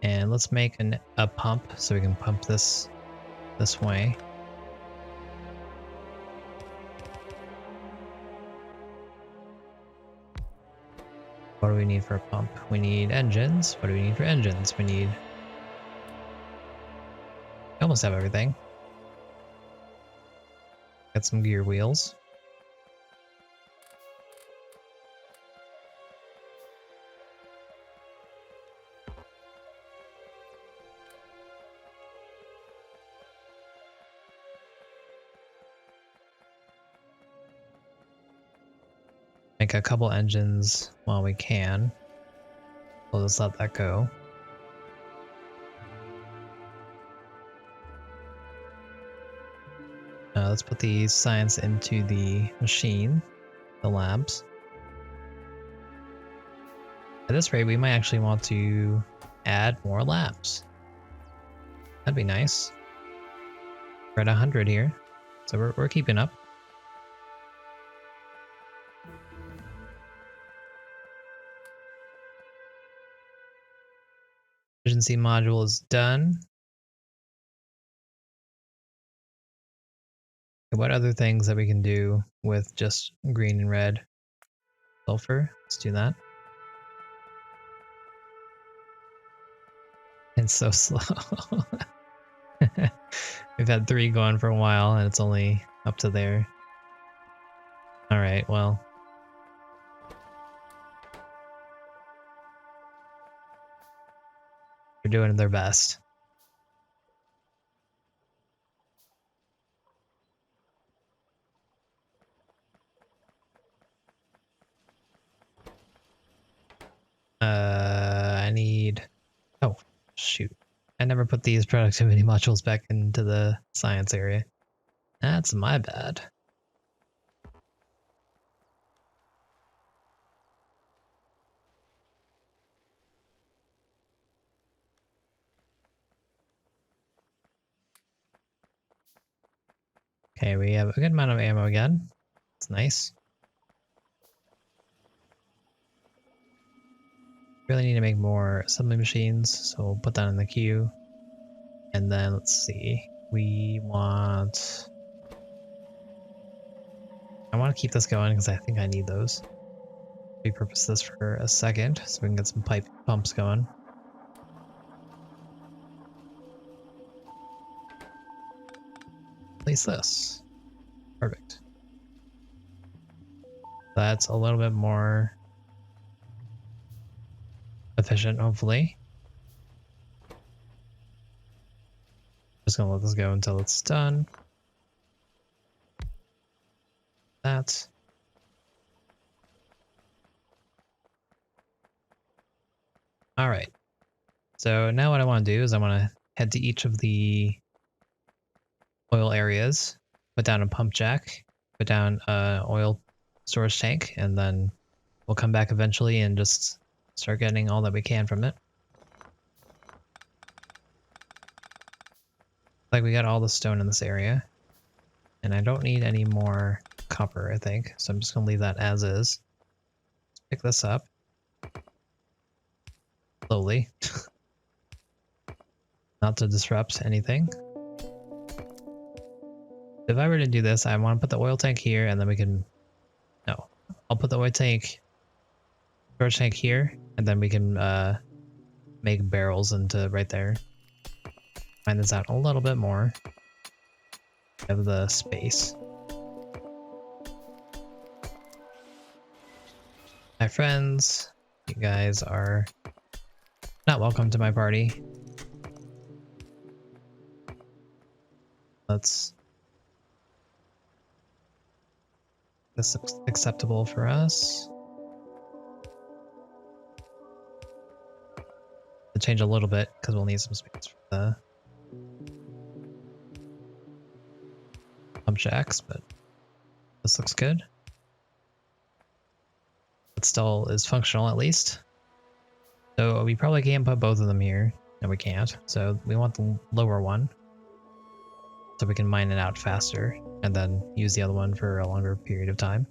And let's make a pump so we can pump this way. What do we need for a pump? We need engines. What do we need for engines? We need... We almost have everything. Got some gear wheels. Make a couple engines while we can. We'll just let that go. Let's put the science into the machine, the labs. At this rate, we might actually want to add more labs. That'd be nice. We're at 100 here, so we're keeping up. Efficiency module is done. What other things that we can do with just green and red? Sulfur, let's do that. It's so slow. We've had 3 going for a while and it's only up to there. Alright, well. They're doing their best. I need... Oh, shoot. I never put these productivity modules back into the science area. That's my bad. Okay, we have a good amount of ammo again. It's nice. Really need to make more assembly machines, so we'll put that in the queue. And then let's see. I want to keep this going because I think I need those. Repurpose this for a second so we can get some pipe pumps going. Place this. Perfect. That's a little bit more efficient, hopefully. Just gonna let this go until it's done. That. All right. So now what I want to do is I want to head to each of the oil areas, put down a pump jack, put down a oil storage tank, and then we'll come back eventually and just start getting all that we can from it. Like we got all the stone in this area, and I don't need any more copper, I think, so I'm just gonna leave that as is. Let's pick this up slowly, not to disrupt anything. If I were to do this, I want to put the oil tank here, and then we can... No, I'll put the oil tank, storage tank here, and then we can make barrels into right there. Find this out a little bit more. Have the space. My friends, you guys are not welcome to my party. Let's... This looks acceptable for us. To change a little bit because we'll need some space for the pump jacks, but this looks good. It still is functional at least. So we probably can't put both of them here. No, we can't. So we want the lower one so we can mine it out faster and then use the other one for a longer period of time.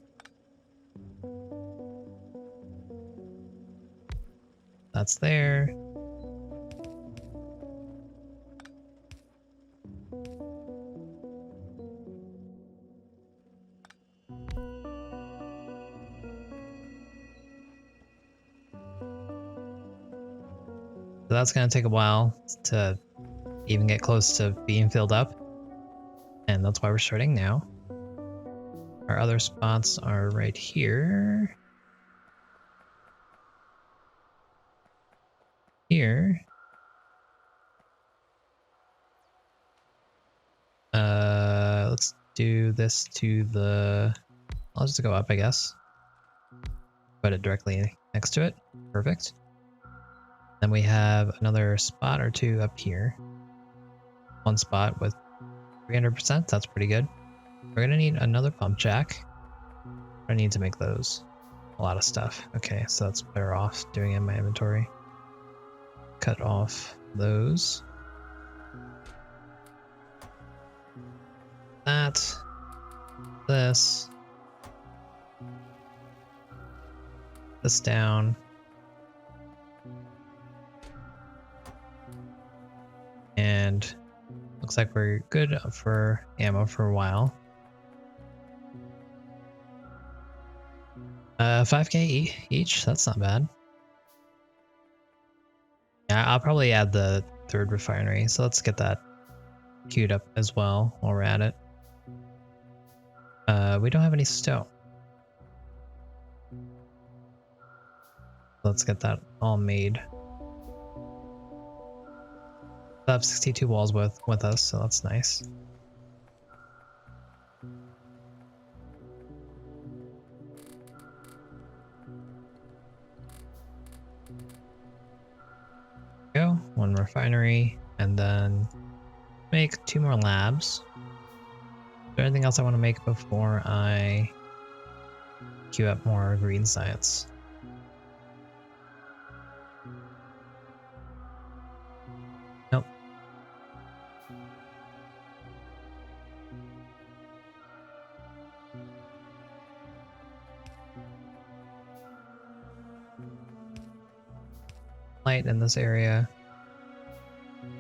That's there. So that's going to take a while to even get close to being filled up. And that's why we're starting now. Our other spots are right here. Here. Let's do this to the... I'll just go up, I guess. Put it directly next to it. Perfect. Then we have another spot or two up here. One spot with 300%. That's pretty good. We're gonna need another pump jack. I need to make those. A lot of stuff. Okay, so that's better off doing it in my inventory. Cut off those. That. This. This down. And looks like we're good for ammo for a while. 5k each, that's not bad. Yeah, I'll probably add the third refinery, so let's get that queued up as well while we're at it. We don't have any stone. Let's get that all made. I have 62 walls with us, so that's nice. Go, one refinery, and then make 2 more labs. Is there anything else I want to make before I queue up more green science? Nope. Light in this area.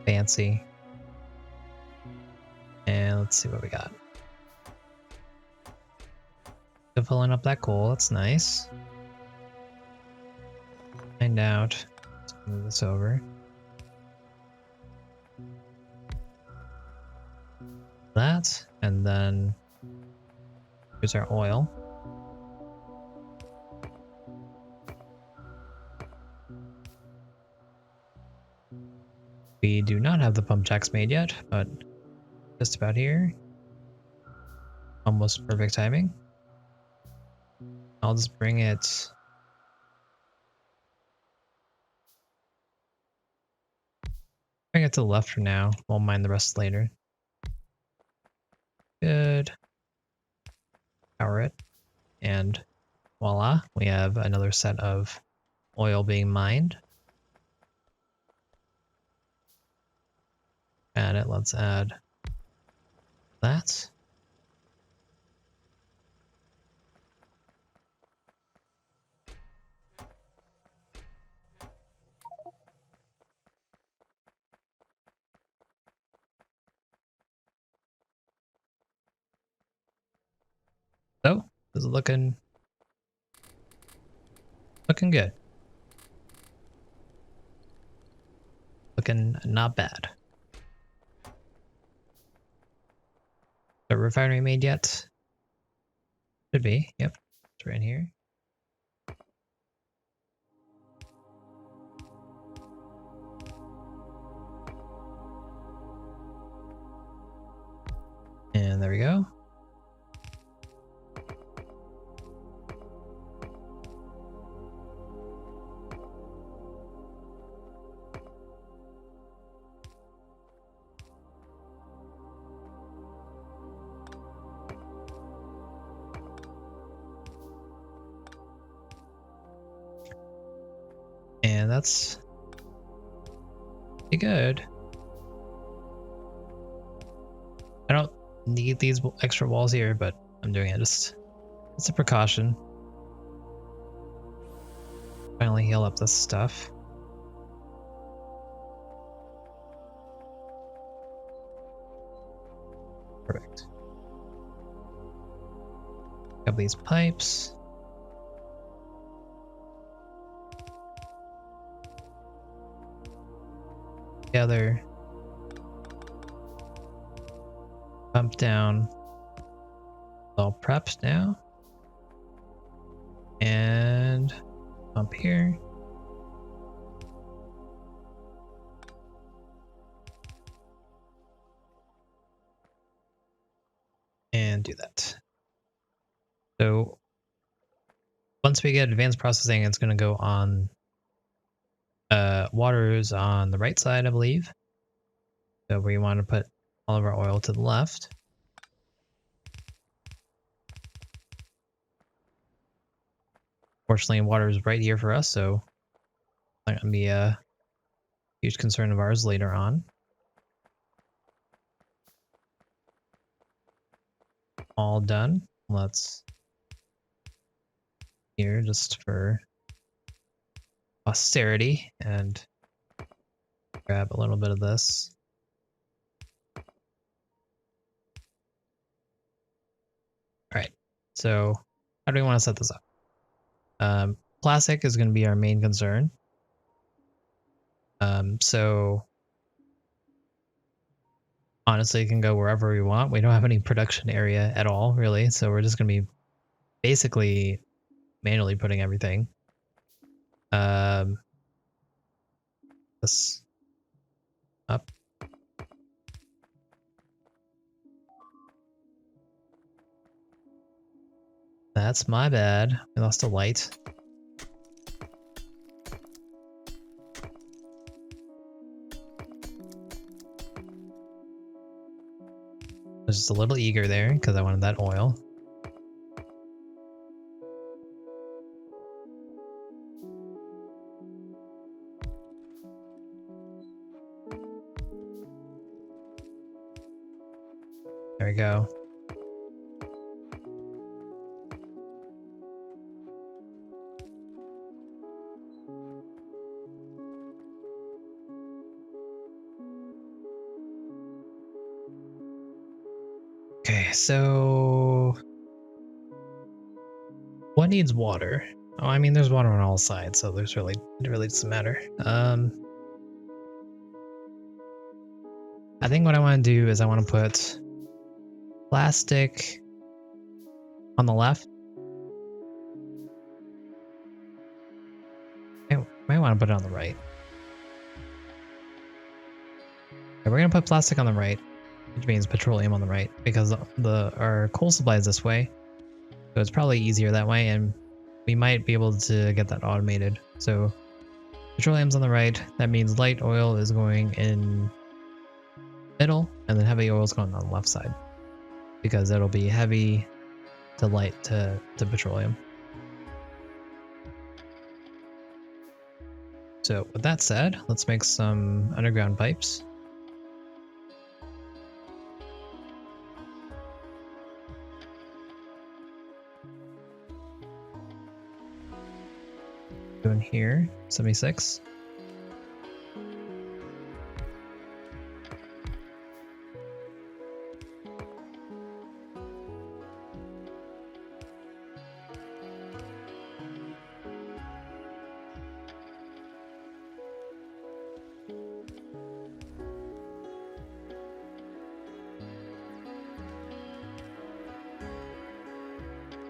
Fancy. And let's see what we got. Still filling up that coal, that's nice. Find out. Let's move this over. That, and then here's our oil. We do not have the pump jacks made yet, but just about here. Almost perfect timing. I'll just bring it... Bring it to the left for now. We'll mine the rest later. Good. Power it. And voila, we have another set of oil being mined. Add it, let's add that. So, this is looking good. Looking not bad. The refinery made yet? Should be, yep. It's right in here. And there we go. And that's pretty good. I don't need these extra walls here, but I'm doing it just it's a precaution. Finally heal up this stuff. Perfect. Got these pipes. together. Pump down. All prepped now. And pump here. And do that. So once we get advanced processing, it's going to go on waters on the right side, I believe. So we want to put all of our oil to the left. Fortunately, water is right here for us, so not going to be a huge concern of ours later on. All done. Let's here just for posterity and grab a little bit of this. All right, so how do we want to set this up? Plastic is going to be our main concern. So honestly, it can go wherever we want. We don't have any production area at all, really. So we're just going to be basically manually putting everything. This up. That's my bad. I lost a light. I was just a little eager there because I wanted that oil. There we go. Okay, so what needs water? Oh, I mean, there's water on all sides, so it really doesn't matter. I think what I want to do is I want to put plastic on the left. I might want to put it on the right. Okay, we're gonna put plastic on the right, which means petroleum on the right, because our coal supply is this way, so it's probably easier that way, and we might be able to get that automated. So petroleum's on the right. That means light oil is going in middle, and then heavy oil is going on the left side, because it'll be heavy to light to petroleum. So with that said, let's make some underground pipes. Doing here, 76.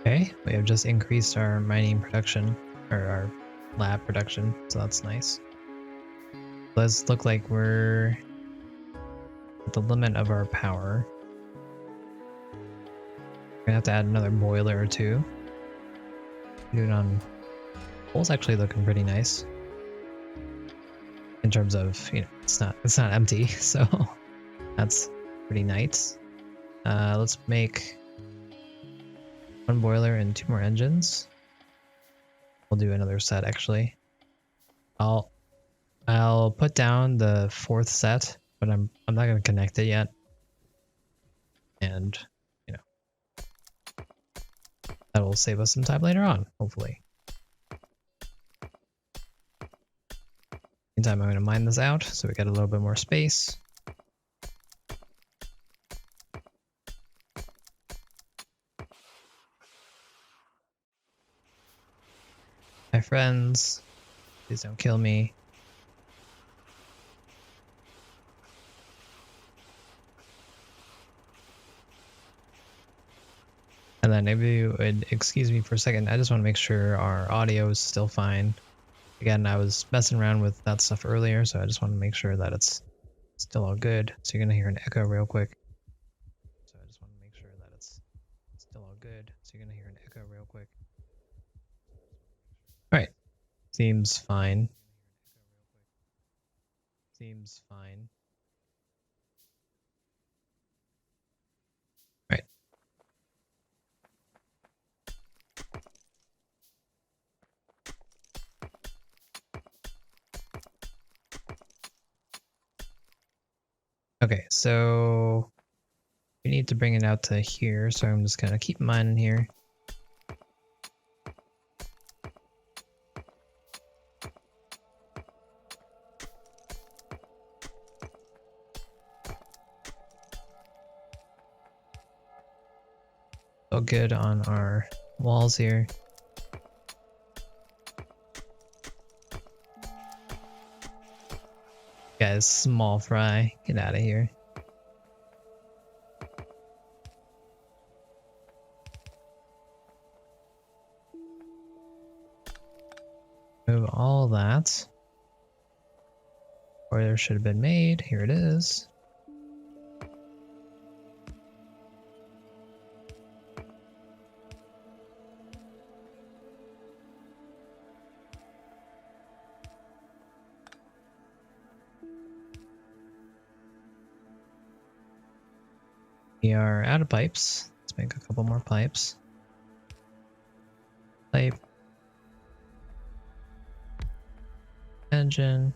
Okay, we have just increased our mining production, or our lab production, so that's nice. Does look like we're at the limit of our power. We're gonna have to add another boiler or two. Do it on coal's actually looking pretty nice. In terms of, you know, it's not empty, so that's pretty nice. Let's make one boiler and 2 more engines. We'll do another set actually. I'll put down the 4th set, but I'm not gonna connect it yet. And you know, that will save us some time later on, hopefully. Meantime, I'm gonna mine this out so we get a little bit more space. My friends, please don't kill me. And then maybe you would excuse me for a second. I just want to make sure our audio is still fine. Again, I was messing around with that stuff earlier, so I just want to make sure that it's still all good. So you're going to hear an echo real quick. So I just want to make sure that it's still all good. So you're going to hear an echo real quick. All right. Seems fine. Seems fine. All right. Okay, so we need to bring it out to here, so I'm just gonna keep mine in here. All good on our walls here. Guys, small fry, get out of here. Move all that. Or there should have been made. Here it is. We are out of pipes. Let's make a couple more pipes. Pipe. Engine.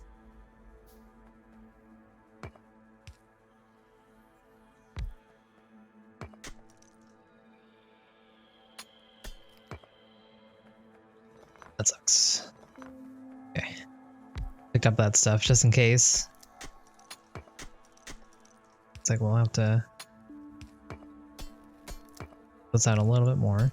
That sucks. Okay. Picked up that stuff just in case. It's like we'll have to this out a little bit more.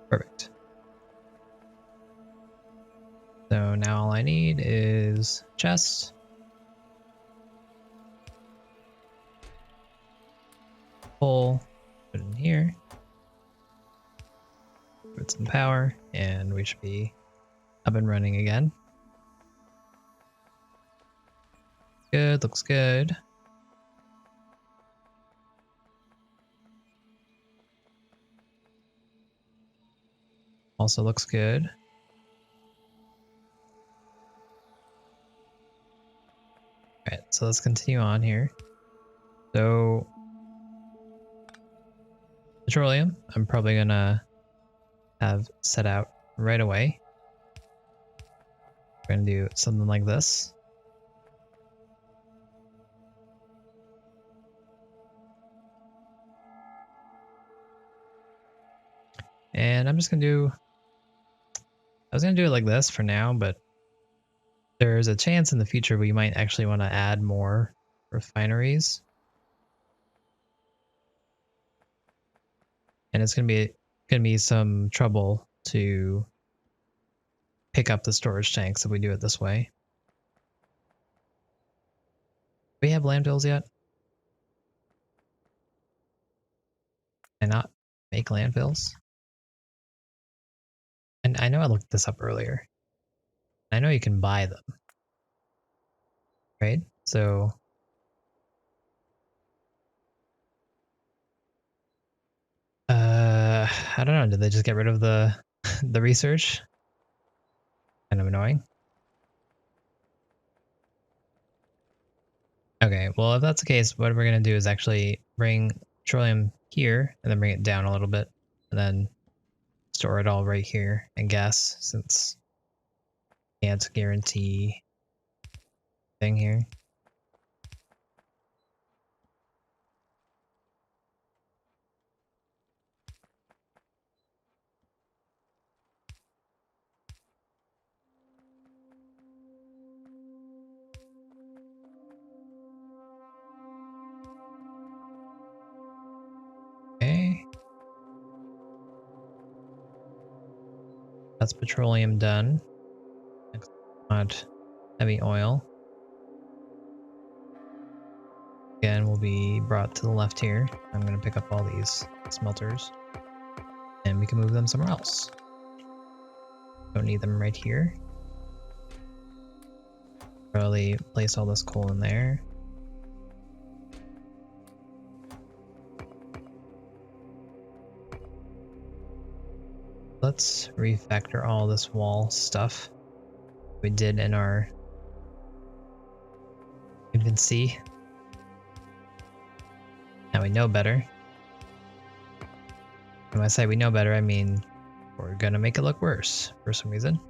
Perfect. So now all I need is chest. Pull, put it in here. Put some power, and we should be up and running again. Good, looks good. Also looks good. Alright, so let's continue on here. So, petroleum, I'm probably gonna have set out right away. We're gonna do something like this. And I'm just gonna do, I was gonna do it like this for now, but there's a chance in the future we might actually want to add more refineries. And it's gonna be some trouble to pick up the storage tanks if we do it this way. Do we have landfills yet? Can I not make landfills? And I know I looked this up earlier. I know you can buy them. Right? So I don't know, did they just get rid of the the research? Kind of annoying. Okay, well if that's the case, what we're gonna do is actually bring petroleum here and then bring it down a little bit and then store it all right here and gas since can't guarantee thing here. Okay. that's petroleum done. Next, we want heavy oil. Again, will be brought to the left here. I'm going to pick up all these smelters. And we can move them somewhere else. Don't need them right here. Probably place all this coal in there. Let's refactor all this wall stuff we did in our infancy. Now we know better. And when I say we know better, I mean we're gonna make it look worse for some reason.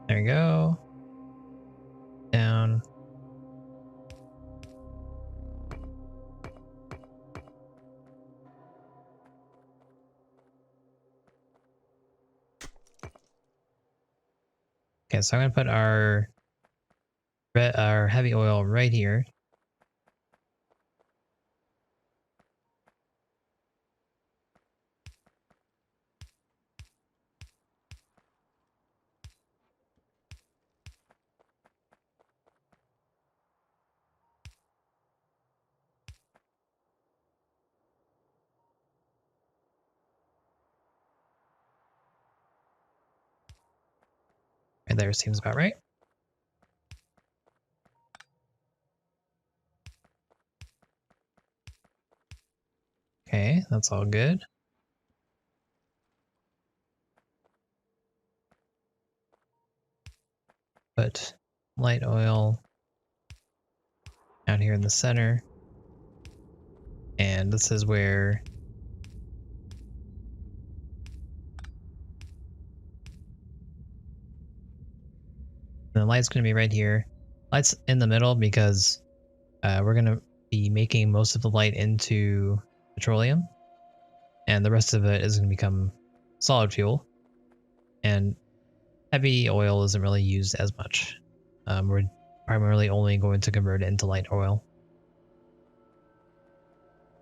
There you go. Down. Okay, so I'm gonna put our heavy oil right here. Right there seems about right. Okay, that's all good. Put light oil down here in the center. And this is where the light's going to be right here. Light's in the middle because we're going to be making most of the light into petroleum. And the rest of it is going to become solid fuel. And heavy oil isn't really used as much. We're primarily only going to convert it into light oil.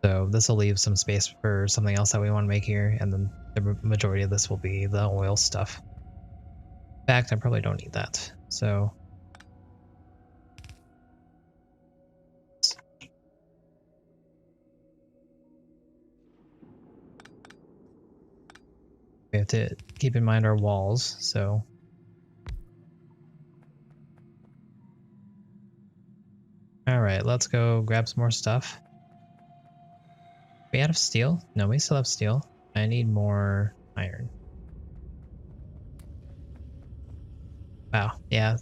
So this will leave some space for something else that we want to make here, and then the majority of this will be the oil stuff. In fact, I probably don't need that. So we have to keep in mind our walls. So all right, let's go grab some more stuff. We out of steel? No, we still have steel. I need more iron. Wow, yeah,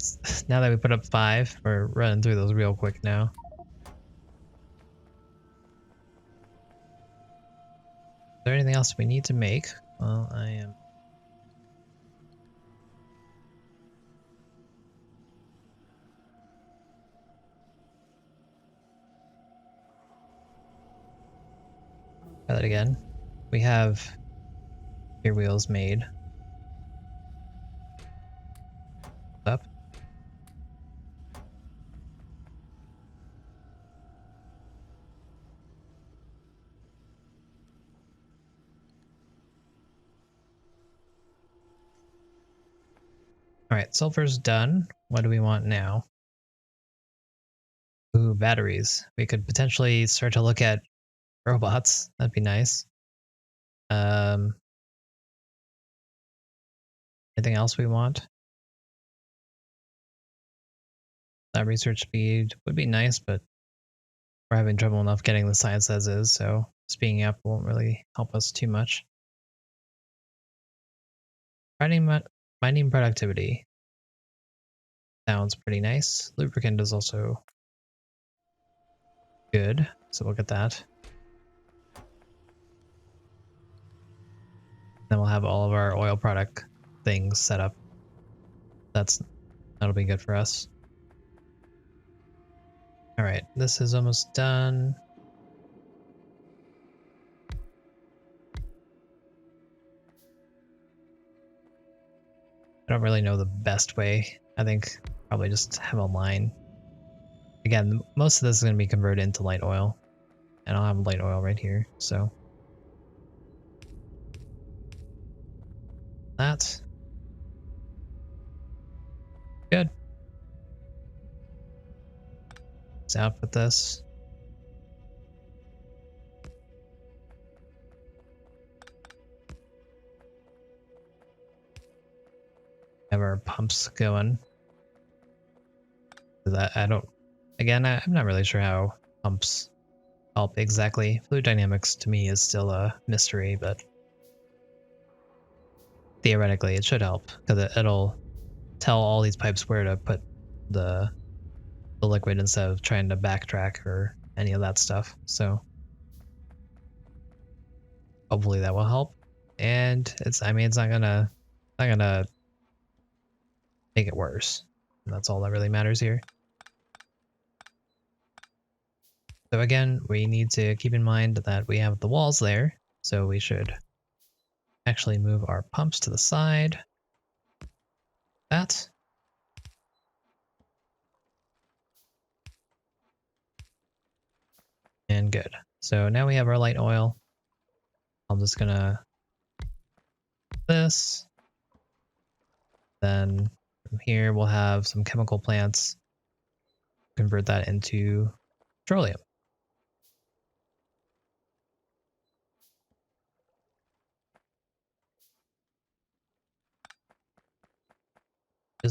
now that we put up 5, we're running through those real quick now. Is there anything else we need to make? Well, I am... Try that again. We have gear wheels made. Up. Alright, sulfur's done. What do we want now? Ooh, batteries. We could potentially start to look at robots. That'd be nice. Anything else we want? That research speed would be nice, but we're having trouble enough getting the science as is, so speeding up won't really help us too much. Mining productivity. Sounds pretty nice. Lubricant is also good, so we'll get that. Then we'll have all of our oil product things set up. That'll be good for us. All right, this is almost done. I don't really know the best way. I think probably just have a line. Again, most of this is going to be converted into light oil, and I'll have light oil right here, so that's good. Let's output this. Have our pumps going. That I don't. Again, I'm not really sure how pumps help exactly. Fluid dynamics to me is still a mystery, but theoretically it should help because it'll tell all these pipes where to put the liquid instead of trying to backtrack or any of that stuff. So hopefully that will help. And I mean, it's not gonna make it worse. That's all that really matters here. So again, we need to keep in mind that we have the walls there, so we should actually move our pumps to the side. That. And good. So now we have our light oil. I'm just gonna this. Then from here we'll have some chemical plants. Convert that into petroleum. We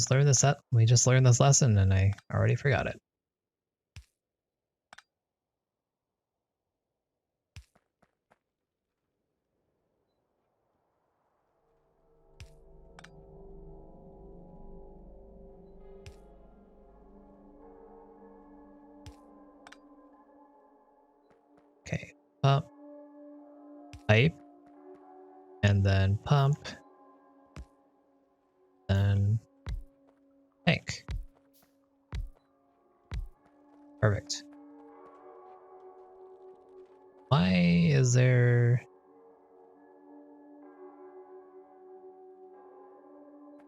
just learned this lesson and I already forgot it. Okay, pump, pipe, and then pump, then tank. Perfect. Why is there...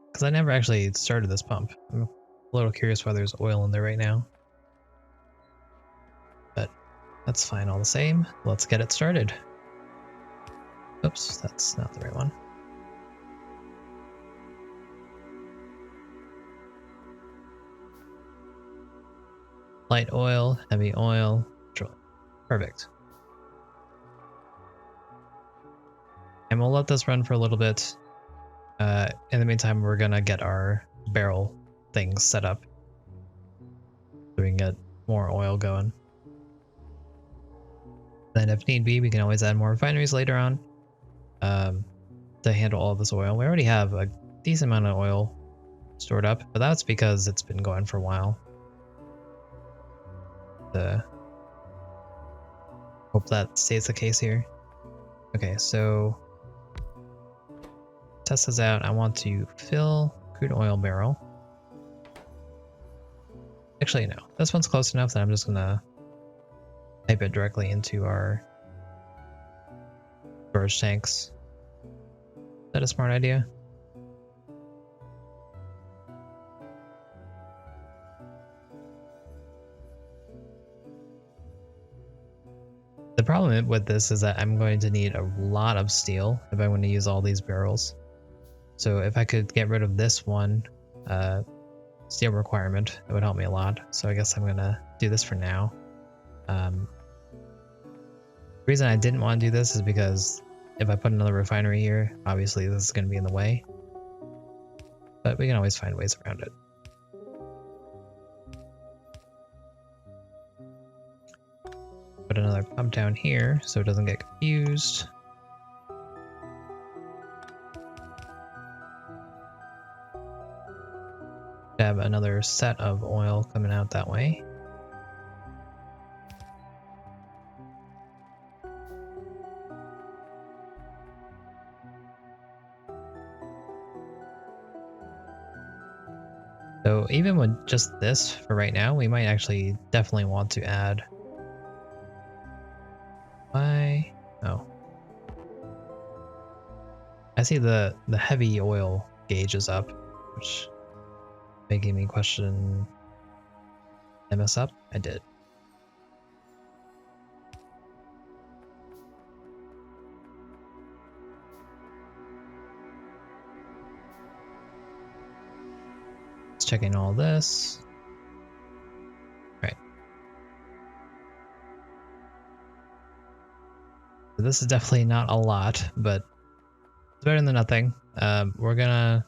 Because I never actually started this pump. I'm a little curious why there's oil in there right now. But that's fine all the same. Let's get it started. Oops, that's not the right one. Light oil, heavy oil, petroleum. Perfect. And we'll let this run for a little bit. In the meantime, we're gonna get our barrel things set up so we can get more oil going. Then if need be, we can always add more refineries later on to handle all this oil. We already have a decent amount of oil stored up, but that's because it's been going for a while. Hope that stays the case here. Okay, so test this out. I want to fill crude oil barrel. Actually, no. This one's close enough that I'm just gonna pipe it directly into our storage tanks. Is that a smart idea? The problem with this is that I'm going to need a lot of steel if I want to use all these barrels. So if I could get rid of this one steel requirement, it would help me a lot. So I guess I'm gonna do this for now. The reason I didn't want to do this is because if I put another refinery here, obviously this is going to be in the way. But we can always find ways around it. Put another pump down here so it doesn't get confused. Have another set of oil coming out that way. So even with just this for right now, we might actually definitely want to add. Why? Oh. I see the heavy oil gauge is up. which making me question, did I mess up? I did. Just checking all this. Right. So this is definitely not a lot, but it's better than nothing. We're gonna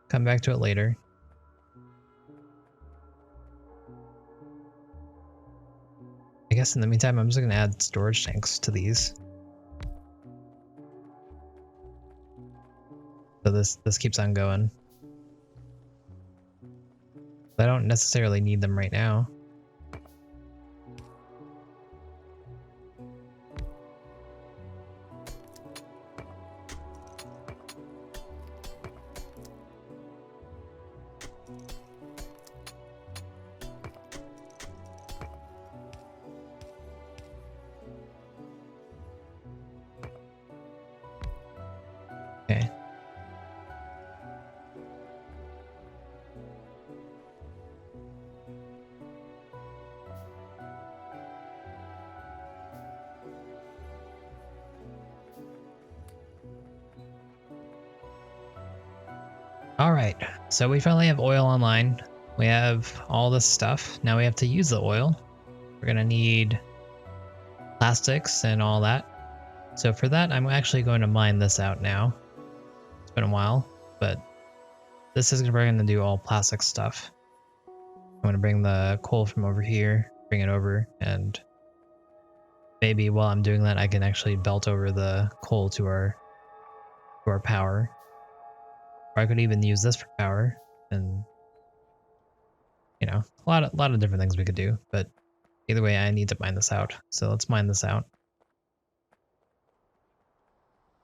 come back to it later. I guess in the meantime, I'm just gonna add storage tanks to these. So this keeps on going. I don't necessarily need them right now. Okay. All right, so we finally have oil online. We have all this stuff. Now we have to use the oil. We're gonna need plastics and all that. So for that, I'm actually going to mine this out now. It's been a while, but this is we're gonna do all plastic stuff. I'm gonna bring the coal from over here, bring it over, and maybe while I'm doing that, I can actually belt over the coal to our power. Or I could even use this for power, and you know, a lot of different things we could do. But either way, I need to mine this out. So let's mine this out.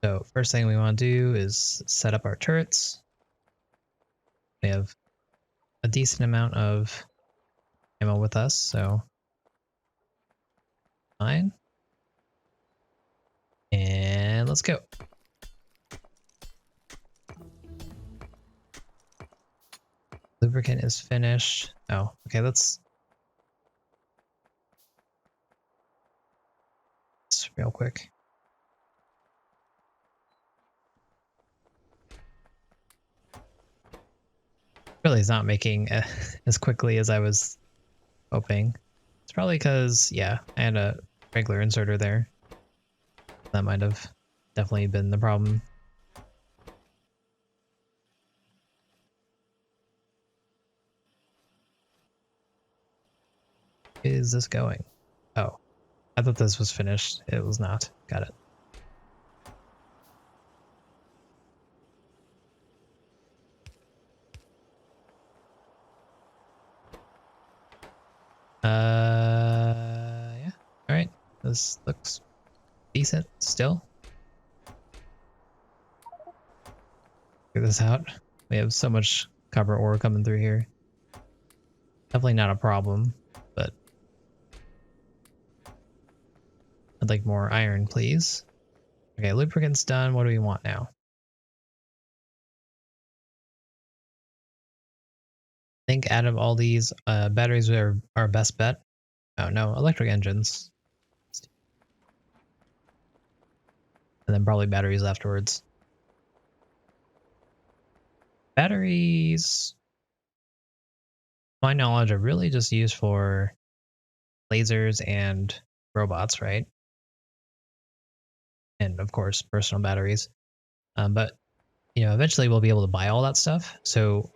So first thing we want to do is set up our turrets. We have a decent amount of ammo with us, so fine. And let's go. Lubricant is finished. Oh, okay, let's real quick. Really is not making as quickly as I was hoping. It's probably because, yeah, I had a regular inserter there. That might have definitely been the problem. Is this going? Oh, I thought this was finished. It was not. Got it. Yeah. All right. This looks decent still. Figure this out. We have so much copper ore coming through here. Definitely not a problem, but I'd like more iron, please. Okay, lubricant's done. What do we want now? I think out of all these, batteries are our best bet. Oh no, electric engines. And then probably batteries afterwards. Batteries, to my knowledge, are really just used for lasers and robots, right? And of course, personal batteries. But you know, eventually we'll be able to buy all that stuff. So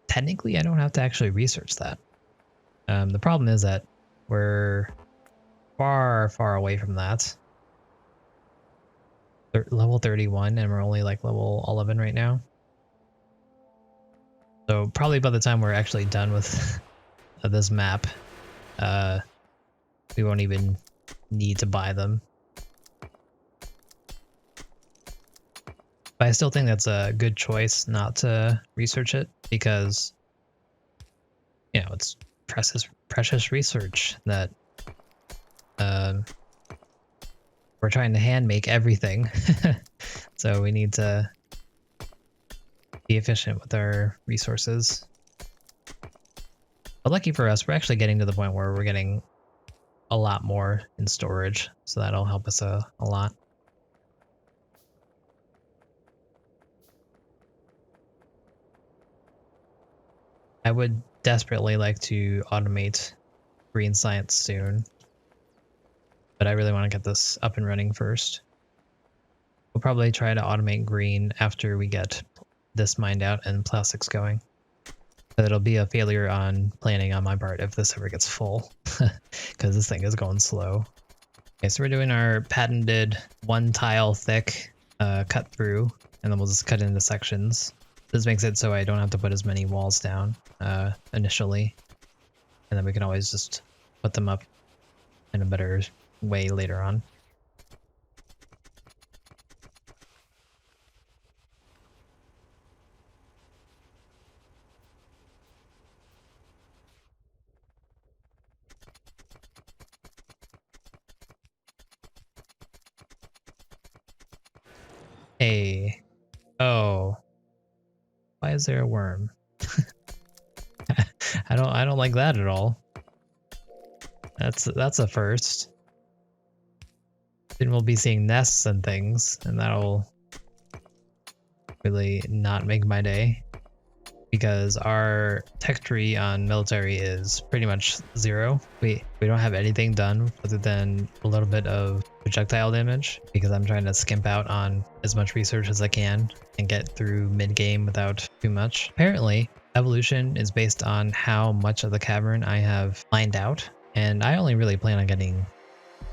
technically, I don't have to actually research that. The problem is that we're far, far away from that. Level 31, and we're only like level 11 right now. So probably by the time we're actually done with this map, we won't even need to buy them. But I still think that's a good choice not to research it because, you know, it's precious research that we're trying to hand make everything. So we need to be efficient with our resources. But lucky for us, we're actually getting to the point where we're getting a lot more in storage, so that'll help us a lot. I would desperately like to automate green science soon, but I really want to get this up and running first. We'll probably try to automate green after we get this mined out and plastics going. But it'll be a failure on planning on my part if this ever gets full, because this thing is going slow. Okay, so we're doing our patented 1 tile thick cut through, and then we'll just cut into sections. This makes it so I don't have to put as many walls down initially, and then we can always just put them up in a better way later on. Hey, oh, why is there a worm? I don't like that at all. That's a first. Then we'll be seeing nests and things, and that'll really not make my day. Because our tech tree on military is pretty much 0. We don't have anything done other than a little bit of projectile damage, because I'm trying to skimp out on as much research as I can and get through mid-game without too much. Apparently, evolution is based on how much of the cavern I have mined out, and I only really plan on getting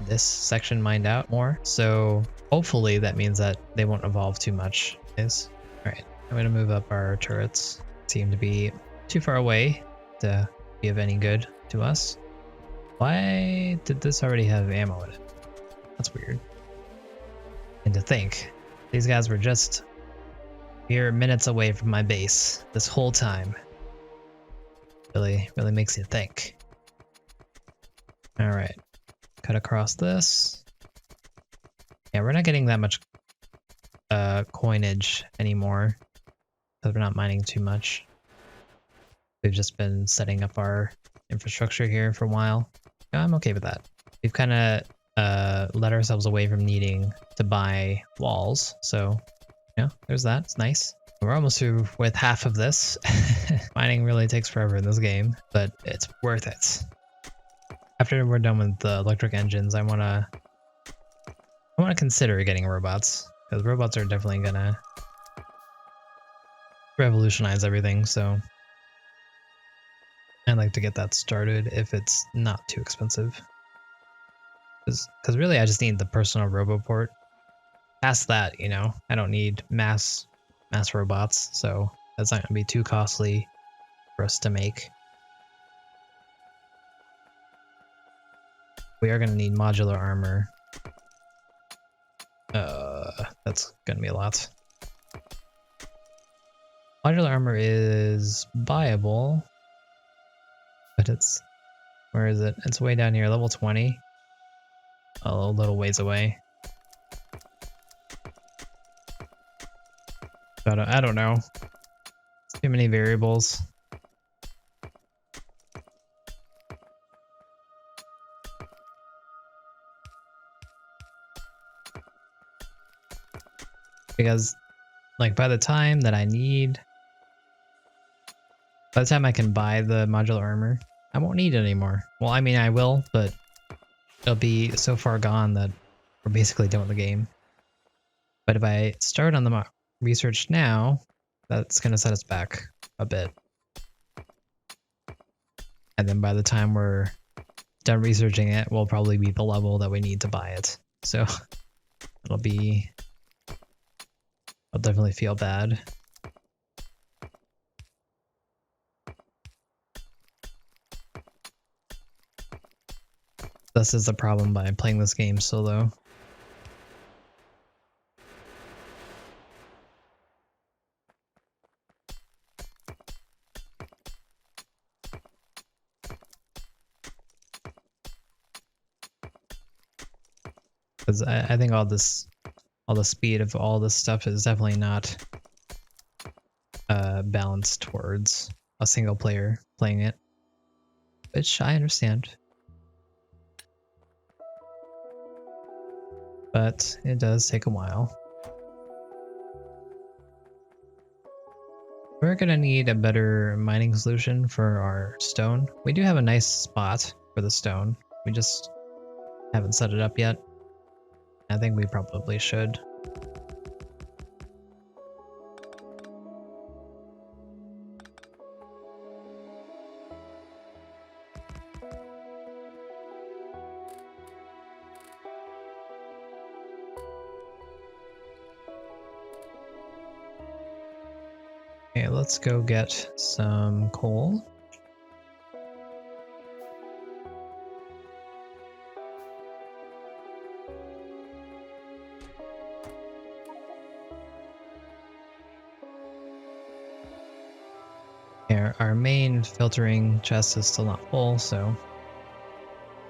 this section mined out more, so hopefully that means that they won't evolve too much. Alright, I'm gonna move up our turrets. Seem to be too far away to be of any good to us. Why did this already have ammo in it? That's weird. And to think, these guys were just mere minutes away from my base this whole time. Really makes you think. Alright, cut across this. Yeah, we're not getting that much coinage anymore, because we're not mining too much. We've just been setting up our infrastructure here for a while. I'm okay with that. We've kind of let ourselves away from needing to buy walls, so yeah, there's that. It's nice. We're almost through with half of this. Mining really takes forever in this game, but it's worth it. After we're done with the electric engines, I want to consider getting robots, because robots are definitely gonna revolutionize everything, so I'd like to get that started if it's not too expensive. Because really I just need the personal roboport. Past that, you know, I don't need mass robots, so that's not going to be too costly for us to make. We are going to need modular armor. That's going to be a lot. Modular armor is buyable, but it's, where is it? It's way down here, level 20. A little ways away. I don't know. It's too many variables. Because, like, by the time I can buy the modular armor, I won't need it anymore. Well, I mean, I will, but it'll be so far gone that we're basically done with the game. But if I start on the research now, that's going to set us back a bit. And then by the time we're done researching it, we'll probably be the level that we need to buy it. So I'll definitely feel bad. This is the problem by playing this game solo. Because I think all the speed of all this stuff is definitely not balanced towards a single player playing it, which I understand. But it does take a while. We're gonna need a better mining solution for our stone. We do have a nice spot for the stone. We just haven't set it up yet. I think we probably should. Okay, let's go get some coal. Our main filtering chest is still not full, so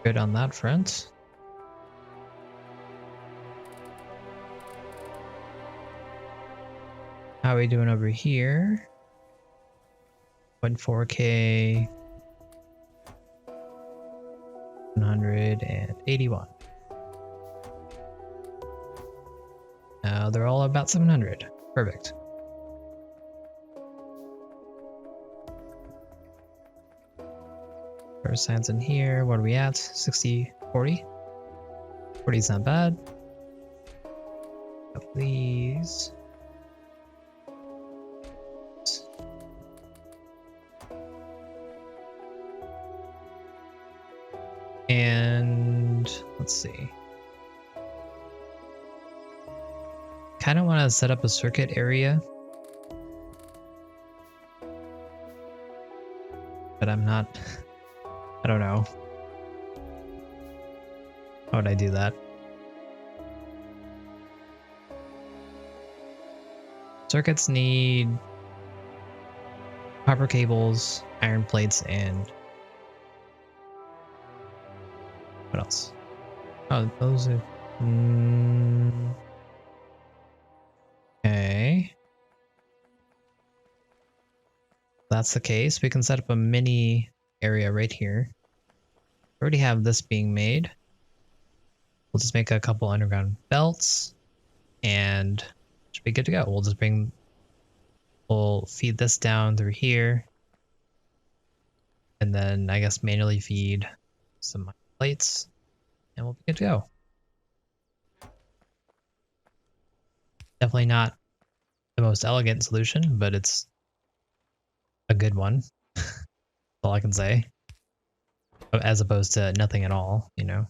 good on that front. How are we doing over here? 0.4K, 181. Now they're all about 700. Perfect. First signs in here. What are we at? 60, 40? 40 is not bad. Please. And let's see. Kind of want to set up a circuit area, but I'm not. I don't know. How would I do that? Circuits need copper cables, iron plates, and what else? Oh, those are. Okay. If that's the case, we can set up a mini area right here. We already have this being made. We'll just make a couple underground belts and should be good to go. We'll feed this down through here. And then I guess manually feed some plates and we'll be good to go. Definitely not the most elegant solution, but it's a good one. That's all I can say. As opposed to nothing at all, you know?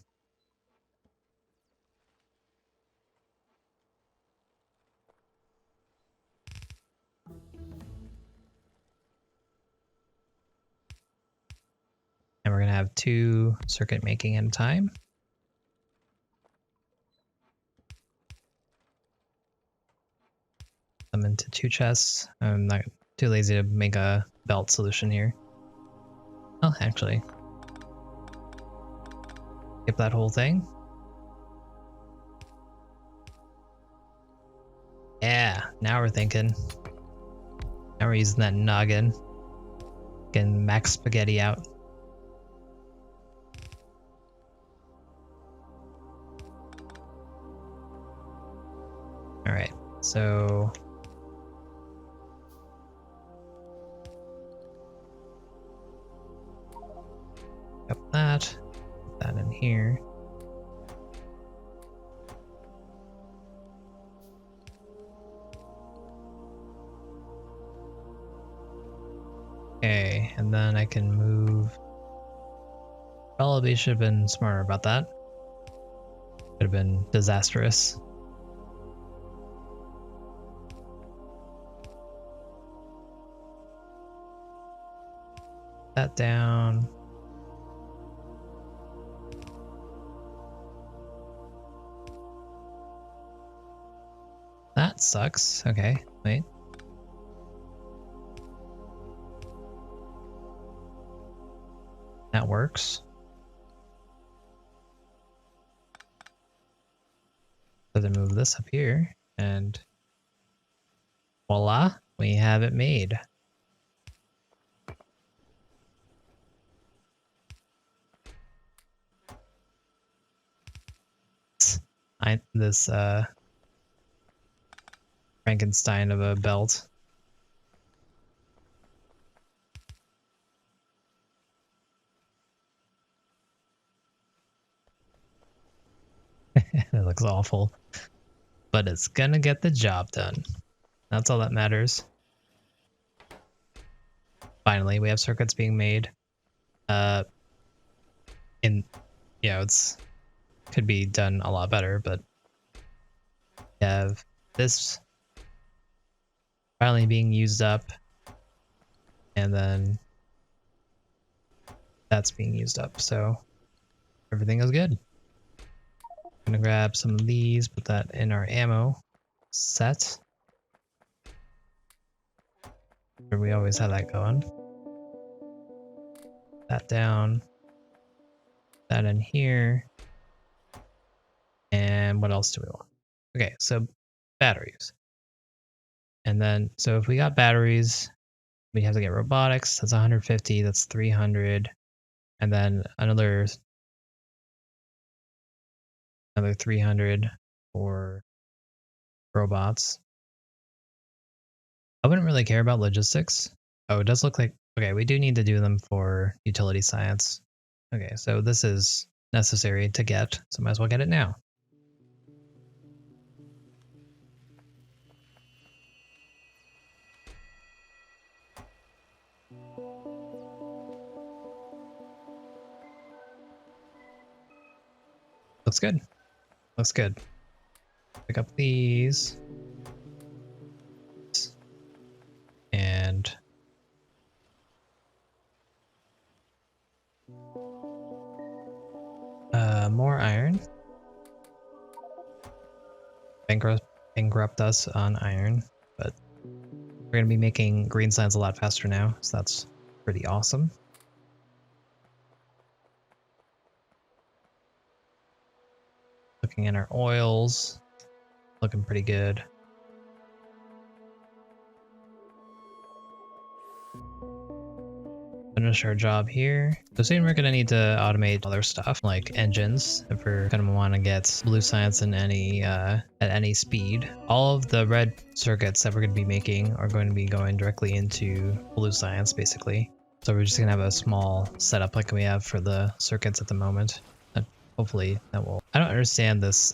And we're going to have 2 circuit making at a time. Them into 2 chests. I'm not too lazy to make a belt solution here. Oh, actually. Skip that whole thing. Yeah, now we're thinking. Now we're using that noggin. Getting max spaghetti out. Alright, so got that. Put that in here. Okay, and then I can move. Probably should have been smarter about that. Could have been disastrous. That down. That sucks. Okay, wait. That works. So then move this up here and voila, We have it made. This Frankenstein of a belt. It looks awful, but it's gonna get the job done. That's all that matters. Finally, we have circuits being made. It's could be done a lot better, but we have this finally being used up, and then that's being used up, so everything is good. I'm gonna grab some of these, put that in our ammo set. We always have that going. That down. That in here. And what else do we want? Okay, so batteries. And then, so if we got batteries, we have to get robotics. That's 150, that's 300. And then another 300 for robots. I wouldn't really care about logistics. Oh, it does look like, okay, we do need to do them for utility science. Okay, so this is necessary to get, so might as well get it now. Looks good. Looks good. Pick up these. And more iron. Bankrupt us on iron, but we're going to be making green signs a lot faster now, so that's pretty awesome. Looking at our oils, looking pretty good. Finish our job here. So soon we're gonna need to automate other stuff like engines if we're gonna want to get blue science in any at any speed. All of the red circuits that we're gonna be making are going to be going directly into blue science basically. So we're just gonna have a small setup like we have for the circuits at the moment. And hopefully that will. I don't understand this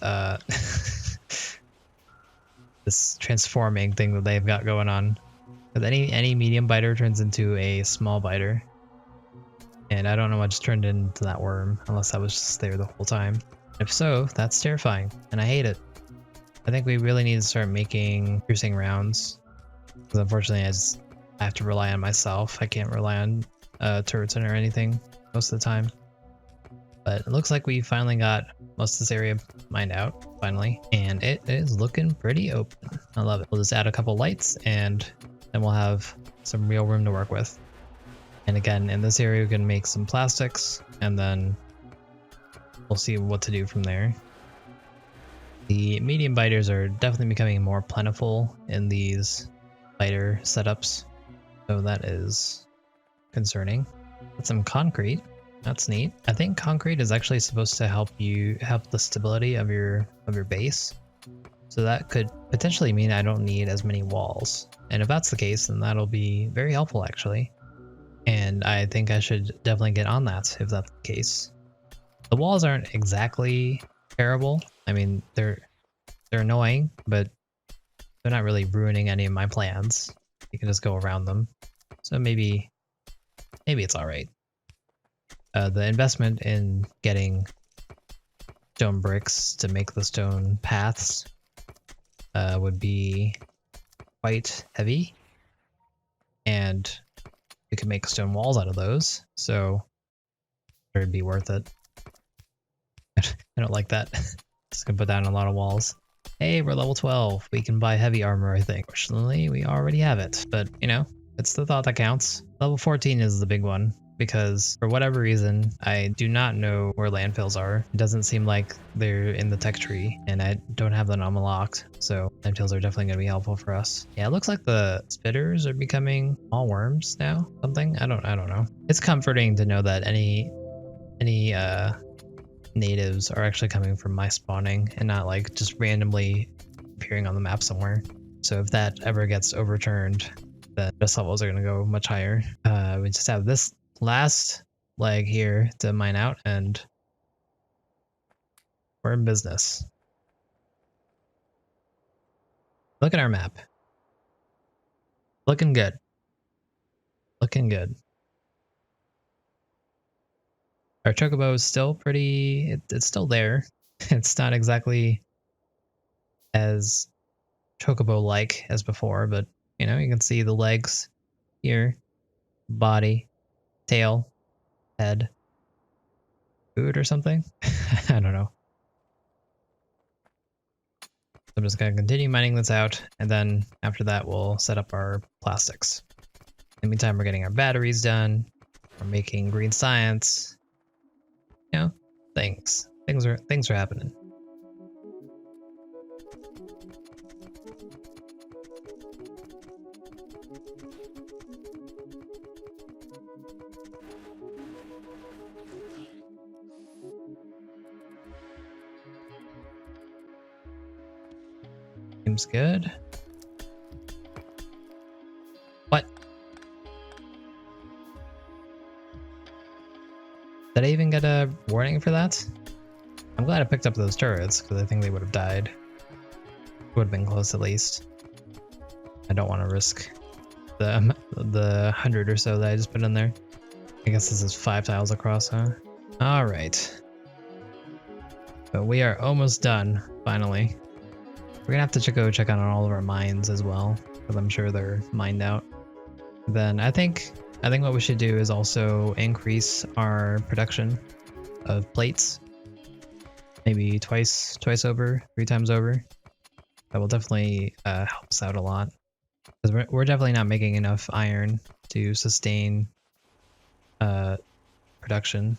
this transforming thing that they've got going on. Because any medium biter turns into a small biter. And I don't know what just turned into that worm, unless I was just there the whole time. If so, that's terrifying, and I hate it. I think we really need to start making piercing rounds. Because unfortunately, I have to rely on myself. I can't rely on turrets or anything most of the time. But it looks like we finally got most of this area mined out, finally. And it is looking pretty open. I love it. We'll just add a couple lights, and then we'll have some real room to work with. And again, in this area, we can make some plastics, and then we'll see what to do from there. The medium biters are definitely becoming more plentiful in these biter setups, so that is concerning. Got some concrete. That's neat. I think concrete is actually supposed to help the stability of your base. So that could potentially mean I don't need as many walls. And if that's the case, then that'll be very helpful actually. And I think I should definitely get on that if that's the case. The walls aren't exactly terrible. I mean, they're annoying, but they're not really ruining any of my plans. You can just go around them. So maybe it's all right. The investment in getting stone bricks to make the stone paths would be quite heavy. And we could make stone walls out of those, so it'd be worth it. I don't like that. Just gonna put down a lot of walls. Hey, we're level 12. We can buy heavy armor, I think. Fortunately, we already have it, but you know, it's the thought that counts. Level 14 is the big one, because for whatever reason, I do not know where landfills are. It doesn't seem like they're in the tech tree, and I don't have them unlocked, so Tails are definitely going to be helpful for us. Yeah, it looks like the spitters are becoming all worms now. Something I don't know. It's comforting to know that any natives are actually coming from my spawning and not like just randomly appearing on the map somewhere. So if that ever gets overturned, the stress levels are going to go much higher. We just have this last leg here to mine out, and we're in business. Look at our map. Looking good. Looking good. Our chocobo is still pretty... it's still there. It's not exactly as chocobo-like as before, but, you know, you can see the legs here. Body. Tail. Head. Food or something? I don't know. I'm just going to continue mining this out, and then after that we'll set up our plastics. In the meantime, we're getting our batteries done. We're making green science. You know, things are happening. Seems good. What? Did I even get a warning for that? I'm glad I picked up those turrets, because I think they would have died. Would have been close at least. I don't want to risk the 100 or so that I just put in there. I guess this is 5 tiles across, huh? Alright. But we are almost done, finally. We're gonna have to go check on all of our mines as well, because I'm sure they're mined out. Then I think what we should do is also increase our production of plates. Maybe twice over, 3 times over. That will definitely help us out a lot. Because we're definitely not making enough iron to sustain production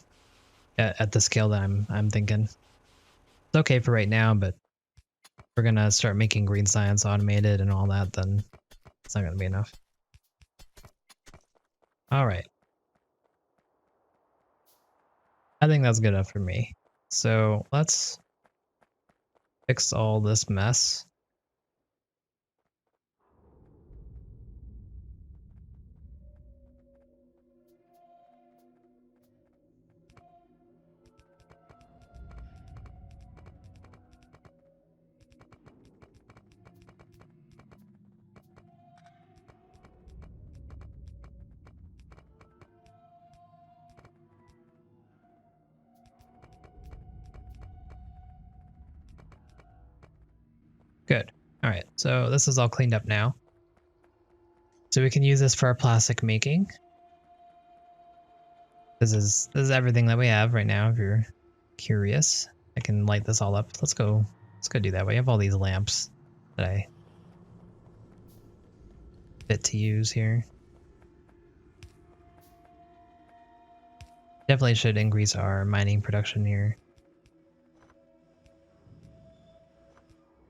at the scale that I'm thinking. It's okay for right now, but we're gonna start making green science automated and all that, then it's not gonna be enough. Alright. I think that's good enough for me. So let's fix all this mess. Good. All right, so this is all cleaned up now. So we can use this for our plastic making. This is everything that we have right now. If you're curious, I can light this all up. Let's go do that. We have all these lamps that I fit to use here. Definitely should increase our mining production here.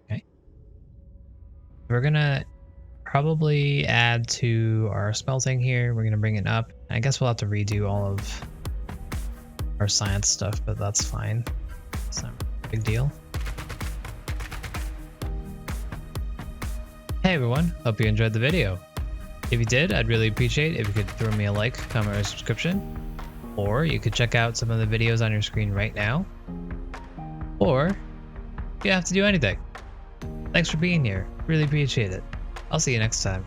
Okay. We're gonna probably add to our smelting here. We're gonna bring it up. I guess we'll have to redo all of our science stuff, but that's fine. It's not a big deal. Hey everyone, hope you enjoyed the video. If you did, I'd really appreciate it if you could throw me a like, comment, or subscription. Or you could check out some of the videos on your screen right now. Or you have to do anything. Thanks for being here. Really appreciate it. I'll see you next time.